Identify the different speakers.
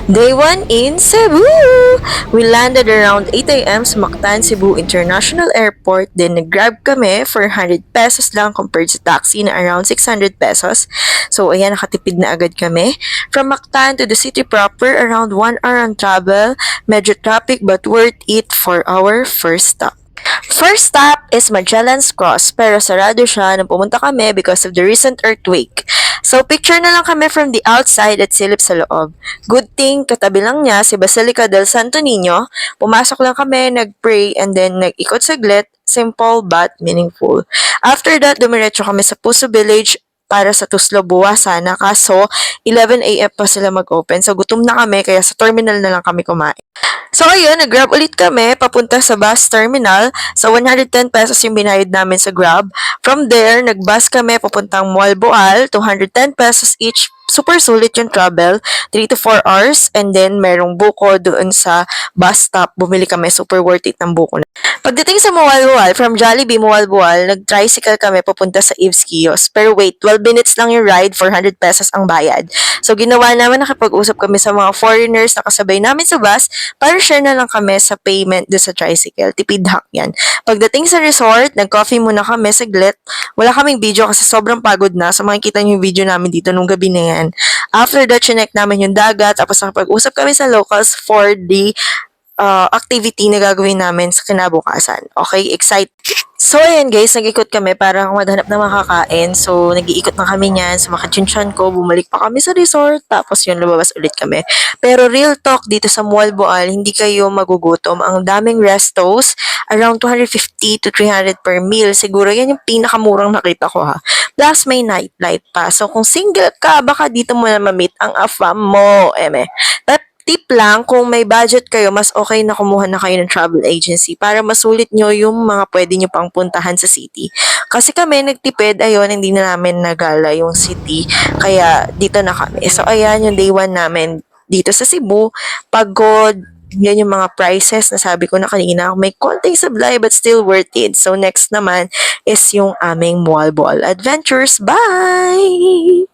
Speaker 1: Day 1 in Cebu! We landed around 8 a.m. sa Mactan, Cebu International Airport. Then nag-grab kami for 100 pesos lang compared sa taxi na around 600 pesos. So ayan, nakatipid na agad kami. From Mactan to the city proper, around 1 hour on travel. Medyo traffic but worth it for our first stop. First stop is Magellan's Cross pero sarado siya nung pumunta kami because of the recent earthquake. So picture na lang kami from the outside at silip sa loob. Good thing, katabi lang niya si Basilica del Santo Niño. Pumasok lang kami, nag-pray and then nag-ikot saglit. Simple but meaningful. After that, dumiretso kami sa Puso Village para sa Tuslo sana kaso 11 a.m. pa sila mag-open. So gutom na kami kaya sa terminal na lang kami kumain. So ayun, nag-grab ulit kami papunta sa bus terminal. So 110 pesos yung binayad namin sa Grab. From there, nag-bus kami papuntang Mualboal, 210 pesos each. Super sulit yung travel, 3 to 4 hours. And then merong buko doon sa bus stop. Bumili kami, super worth it ng buko. Pagdating sa Mualboal, from Jollibee Mualboal, nag-tricycle kami papunta sa Eve's Kiosk. Pero wait, 12 minutes lang yung ride, 400 pesos ang bayad. So ginawa namin, nakipag-usap kami sa mga foreigners na kasabay namin sa bus para share na lang kami sa payment do sa tricycle. Tipid hack yan. Pagdating sa resort, nag-coffee muna kami saglit. Wala kaming video kasi sobrang pagod na. So makikita niyo yung video namin dito nung gabi na yan. After that, chinek namin yung dagat. Tapos nakipag-usap kami sa locals for the activity na gagawin namin sa kinabukasan. Okay, excite. So, ayan guys, nag-ikot kami para maghanap ng makakain. So, nag-iikot na kami niyan. So, makachinchan ko, bumalik pa kami sa resort. Tapos yun, lumabas ulit kami. Pero real talk dito sa Mualboal, hindi kayo magugutom. Ang daming restos, around 250 to 300 per meal. Siguro yan yung pinakamurang nakita ko ha. Plus, may nightlife pa. So, kung single ka, baka dito mo na ma-meet ang afam mo. Tip lang, kung may budget kayo, mas okay na kumuha na kayo ng travel agency para masulit nyo yung mga pwede nyo pang puntahan sa city. Kasi kami nagtipid, ayun, hindi na namin nagala yung city, kaya dito na kami. So, ayan yung day 1 namin dito sa Cebu. Pagod, yan yung mga prices na sabi ko na kanina, may konting sablay but still worth it. So, next naman is yung aming Mualboal Adventures. Bye!